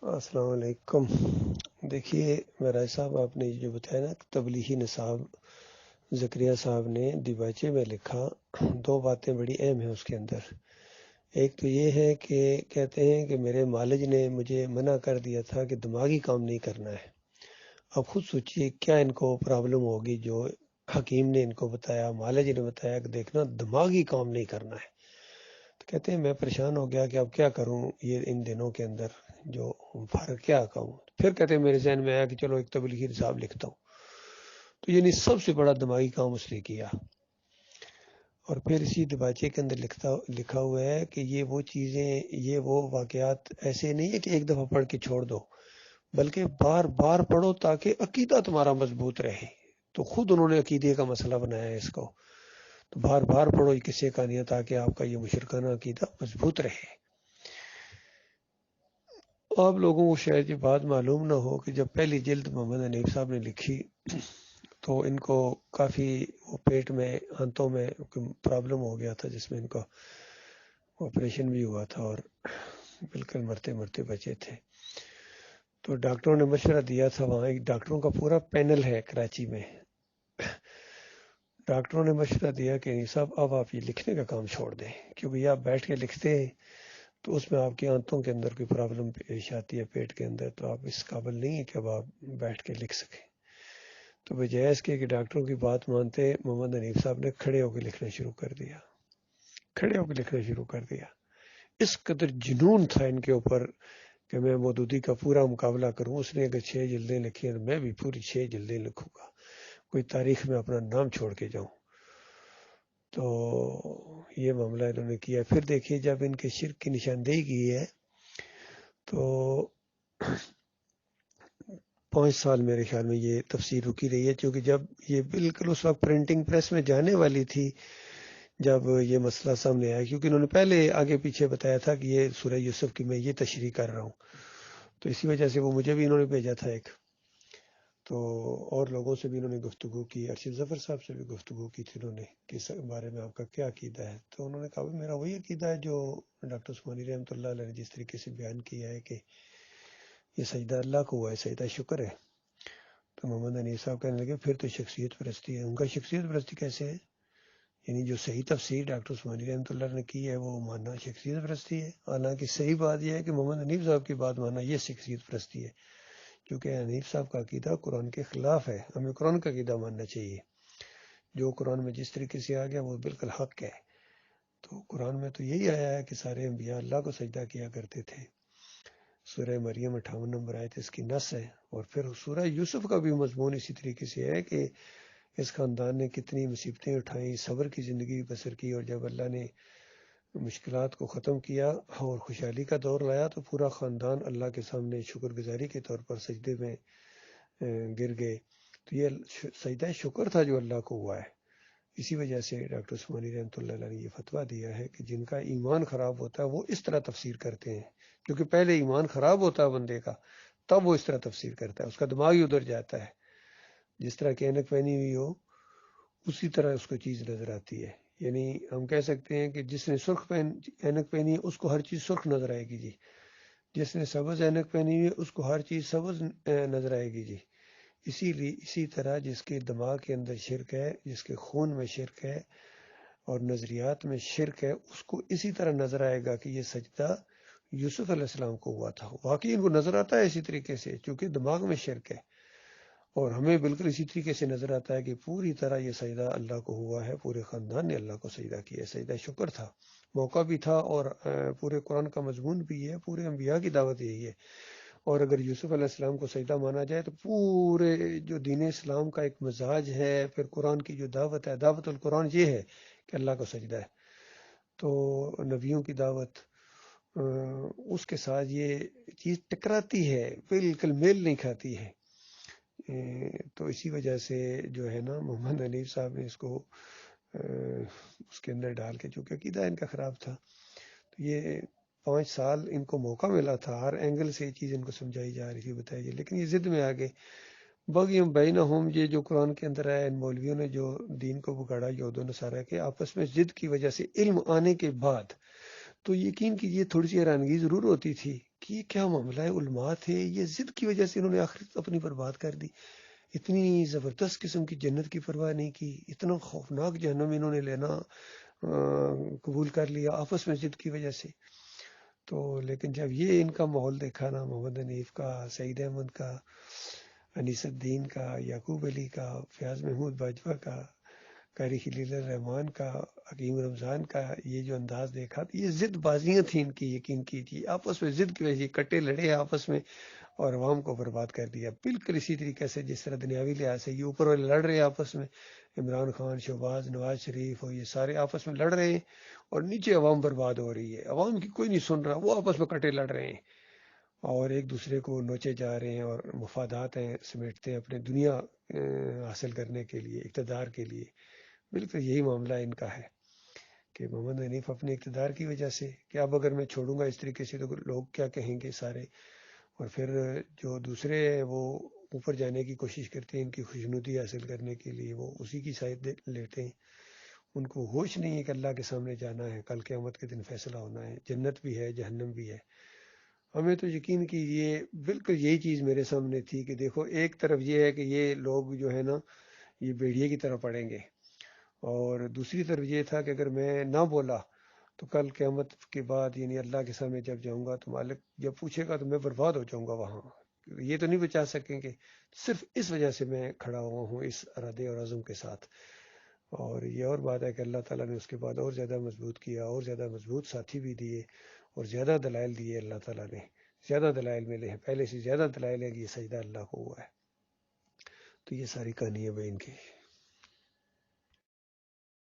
السلام علیکم۔ دیکھیے معراج صاحب، آپ نے جو بتایا نا تبلیغی نصاب زکریا صاحب نے دیباچے میں لکھا، دو باتیں بڑی اہم ہیں اس کے اندر۔ ایک تو یہ ہے کہ کہتے ہیں کہ میرے مالج نے مجھے منع کر دیا تھا کہ دماغی کام نہیں کرنا ہے۔ اب خود سوچئے کیا ان کو پرابلم ہوگی جو حکیم نے ان کو بتایا، مالج نے بتایا کہ دیکھنا دماغی کام نہیں کرنا ہے۔ تو کہتے ہیں میں پریشان ہو گیا کہ اب کیا کروں یہ ان دنوں کے اندر جو فرق کیا کہوں۔ پھر کہتے ہیں میرے ذہن میں آیا کہ چلو ایک تبلیغی نصاب لکھتا ہوں۔ تو یعنی سب سے بڑا دماغی کام اس نے کیا۔ اور پھر اسی دیباچے کے اندر لکھا ہوا ہے کہ یہ وہ چیزیں، یہ وہ واقعات ایسے نہیں ہے کہ ایک دفعہ پڑھ کے چھوڑ دو، بلکہ بار بار پڑھو تاکہ عقیدہ تمہارا مضبوط رہے۔ تو خود انہوں نے عقیدے کا مسئلہ بنایا ہے اس کو، تو بار بار پڑھو یہ قصے کہانیاں تاکہ آپ کا یہ مشرکانہ عقیدہ مضبوط رہے۔ آپ لوگوں کو شاید یہ بات معلوم نہ ہو کہ جب پہلی جلد محمد حنیف صاحب نے لکھی تو ان کو کافی وہ پیٹ میں آنتوں میں پرابلم ہو گیا تھا، جس میں ان کا آپریشن بھی ہوا تھا اور بالکل مرتے مرتے بچے تھے۔ تو ڈاکٹروں نے مشورہ دیا تھا، وہاں ایک ڈاکٹروں کا پورا پینل ہے کراچی میں، ڈاکٹروں نے مشورہ دیا کہ نہیں صاحب اب آپ یہ لکھنے کا کام چھوڑ دیں، کیونکہ یہ آپ بیٹھ کے لکھتے ہیں تو اس میں آپ کی آنتوں کے اندر کوئی پرابلم پیش آتی ہے پیٹ کے اندر، تو آپ اس قابل نہیں ہیں کہ اب آپ بیٹھ کے لکھ سکیں۔ تو بجائے اس کے کہ ڈاکٹروں کی بات مانتے، محمد حنیف صاحب نے کھڑے ہو کے لکھنا شروع کر دیا، کھڑے ہو کے لکھنا شروع کر دیا۔ اس قدر جنون تھا ان کے اوپر کہ میں مودودی کا پورا مقابلہ کروں۔ اس نے اگر 6 جلدیں لکھی ہیں تو میں بھی پوری 6 جلدیں لکھوں گا، کوئی تاریخ میں اپنا نام چھوڑ کے جاؤں۔ تو یہ معاملہ انہوں نے کیا۔ پھر دیکھیے جب ان کے شرک کی نشاندہی کی ہے تو 5 سال میرے خیال میں یہ تفسیر رکی رہی ہے، کیونکہ جب یہ بالکل اس وقت پرنٹنگ پریس میں جانے والی تھی جب یہ مسئلہ سامنے آیا، کیونکہ انہوں نے پہلے آگے پیچھے بتایا تھا کہ یہ سورہ یوسف کی میں یہ تشریح کر رہا ہوں، تو اسی وجہ سے وہ مجھے بھی انہوں نے بھیجا تھا ایک، تو اور لوگوں سے بھی انہوں نے گفتگو کی، ارشد ظفر صاحب سے بھی گفتگو کی تھی انہوں نے کہ اس بارے میں آپ کا کیا عقیدہ ہے۔ تو انہوں نے کہا میرا وہی عقیدہ ہے جو ڈاکٹر عثمانی رحمۃ اللہ علیہ نے جس طریقے سے بیان کیا ہے کہ یہ سجدہ اللہ کو ہوا ہے، سجدہ شکر ہے۔ تو محمد حنیف صاحب کہنے لگے پھر تو شخصیت پرستی ہے۔ ان کا شخصیت پرستی کیسے ہے؟ یعنی جو صحیح تفسیر ڈاکٹر عثمانی رحمۃ اللہ نے کی ہے وہ ماننا شخصیت پرستی ہے؟ حالانکہ صحیح بات یہ ہے کہ محمد حنیف صاحب کی بات ماننا یہ شخصیت پرستی ہے، کیونکہ حنیف صاحب کا عقیدہ قرآن کے خلاف ہے۔ ہمیں قرآن کا عقیدہ ماننا چاہیے، جو قرآن میں جس طریقے سے آ گیا وہ بالکل حق ہے۔ تو قرآن میں تو یہی آیا ہے کہ سارے انبیاء اللہ کو سجدہ کیا کرتے تھے۔ سورہ مریم 58 نمبر آیت اس کی نص ہے۔ اور پھر سورہ یوسف کا بھی مضمون اسی طریقے سے ہے کہ اس خاندان نے کتنی مصیبتیں اٹھائیں، صبر کی زندگی بسر کی، اور جب اللہ نے مشکلات کو ختم کیا اور خوشحالی کا دور لایا تو پورا خاندان اللہ کے سامنے شکر گزاری کے طور پر سجدے میں گر گئے۔ تو یہ سجدہ شکر تھا جو اللہ کو ہوا ہے۔ اسی وجہ سے ڈاکٹر عثمانی رحمۃ اللہ علیہ نے یہ فتویٰ دیا ہے کہ جن کا ایمان خراب ہوتا ہے وہ اس طرح تفسیر کرتے ہیں، کیونکہ پہلے ایمان خراب ہوتا ہے بندے کا، تب وہ اس طرح تفسیر کرتا ہے، اس کا دماغ ہی ادھر جاتا ہے، جس طرح کی اینک پہنی ہوئی ہو اسی طرح اس کو چیز نظر آتی ہے۔ یعنی ہم کہہ سکتے ہیں کہ جس نے سرخ اینک پہنی ہے اس کو ہر چیز سرخ نظر آئے گی جی، جس نے سبز اینک پہنی ہوئی ہے اس کو ہر چیز سبز نظر آئے گی جی۔ اسی طرح جس کے دماغ کے اندر شرک ہے، جس کے خون میں شرک ہے اور نظریات میں شرک ہے، اس کو اسی طرح نظر آئے گا کہ یہ سجدہ یوسف علیہ السلام کو ہوا تھا۔ واقعی ان کو نظر آتا ہے اسی طریقے سے، چونکہ دماغ میں شرک ہے، اور ہمیں بالکل اسی طریقے سے نظر آتا ہے کہ پوری طرح یہ سجدہ اللہ کو ہوا ہے، پورے خاندان نے اللہ کو سجدہ کیا ہے، سجدہ شکر تھا، موقع بھی تھا، اور پورے قرآن کا مضمون بھی ہے، پورے انبیاء کی دعوت یہی ہے۔ اور اگر یوسف علیہ السلام کو سجدہ مانا جائے تو پورے جو دین اسلام کا ایک مزاج ہے، پھر قرآن کی جو دعوت ہے، دعوت القرآن یہ ہے کہ اللہ کو سجدہ ہے، تو نبیوں کی دعوت اس کے ساتھ یہ چیز ٹکراتی ہے، بالکل میل نہیں کھاتی ہے۔ تو اسی وجہ سے جو ہے نا محمد حنیف صاحب نے اس کو اس کے اندر ڈال کے، چونکہ عقیدہ ان کا خراب تھا، تو یہ 5 سال ان کو موقع ملا تھا، ہر اینگل سے یہ چیز ان کو سمجھائی جا رہی تھی، بتائی جائے، لیکن یہ ضد میں آگے بغیم بینہم، یہ جو قرآن کے اندر آیا، ان مولویوں نے جو دین کو بگاڑا یہود و نصارہ کے آپس میں ضد کی وجہ سے، علم آنے کے بعد تو یقین کیجیے تھوڑی سی حیرانگی ضرور ہوتی تھی کہ یہ کیا معاملہ ہے، علماء تھے، یہ ضد کی وجہ سے انہوں نے آخرت اپنی برباد کر دی، اتنی زبردست قسم کی جنت کی پرواہ نہیں کی، اتنا خوفناک جہنم انہوں نے لینا قبول کر لیا آپس میں ضد کی وجہ سے۔ تو لیکن جب یہ ان کا ماحول دیکھا نا، محمد حنیف کا، سعید احمد کا، انیس الدین کا، یعقوب علی کا، فیاض محمود باجوہ کا، قاری خلیل الرحمان کا، حکیم رمضان کا، یہ جو انداز دیکھا، یہ ضد بازیاں تھیں ان کی، یقین کیجیے آپس میں ضد کی وجہ سے کٹے لڑے آپس میں اور عوام کو برباد کر دیا۔ بالکل اسی طریقے سے جس طرح دنیاوی لحاظ سے یہ اوپر والے لڑ رہے ہیں آپس میں، عمران خان، شہباز، نواز شریف اور یہ سارے آپس میں لڑ رہے ہیں، اور نیچے عوام برباد ہو رہی ہے، عوام کی کوئی نہیں سن رہا، وہ آپس میں کٹے لڑ رہے ہیں اور ایک دوسرے کو نوچے جا رہے ہیں، اور مفادات ہیں سمیٹتے ہیں اپنے دنیا حاصل کرنے کے لیے، اقتدار کے لیے۔ بالکل یہی معاملہ ان کا ہے کہ محمد حنیف اپنے اقتدار کی وجہ سے کہ اب اگر میں چھوڑوں گا اس طریقے سے تو لوگ کیا کہیں گے سارے، اور پھر جو دوسرے ہیں وہ اوپر جانے کی کوشش کرتے ہیں ان کی خوشنودی حاصل کرنے کے لیے، وہ اسی کی سائد لیتے ہیں، ان کو ہوش نہیں ہے کہ اللہ کے سامنے جانا ہے، کل قیامت کے دن فیصلہ ہونا ہے، جنت بھی ہے جہنم بھی ہے۔ ہمیں تو یقین کیجیے بالکل یہی چیز میرے سامنے تھی کہ دیکھو ایک طرف یہ ہے کہ یہ لوگ جو ہے نا یہ بھیڑیے کی طرح پڑیں گے، اور دوسری طرف یہ تھا کہ اگر میں نہ بولا تو کل قیامت کے بعد یعنی اللہ کے سامنے جب جاؤں گا تو مالک جب پوچھے گا تو میں برباد ہو جاؤں گا وہاں، یہ تو نہیں بچا سکیں گے۔ صرف اس وجہ سے میں کھڑا ہوا ہوں اس ارادے اور عزم کے ساتھ، اور یہ اور بات ہے کہ اللہ تعالیٰ نے اس کے بعد اور زیادہ مضبوط کیا، اور زیادہ مضبوط ساتھی بھی دیے، اور زیادہ دلائل دیے اللہ تعالیٰ نے، زیادہ دلائل ملے ہیں، پہلے سے زیادہ دلائل ہیں کہ یہ سجدہ اللہ کو ہوا ہے۔ تو یہ ساری کہانی ہے بھائی ان کی۔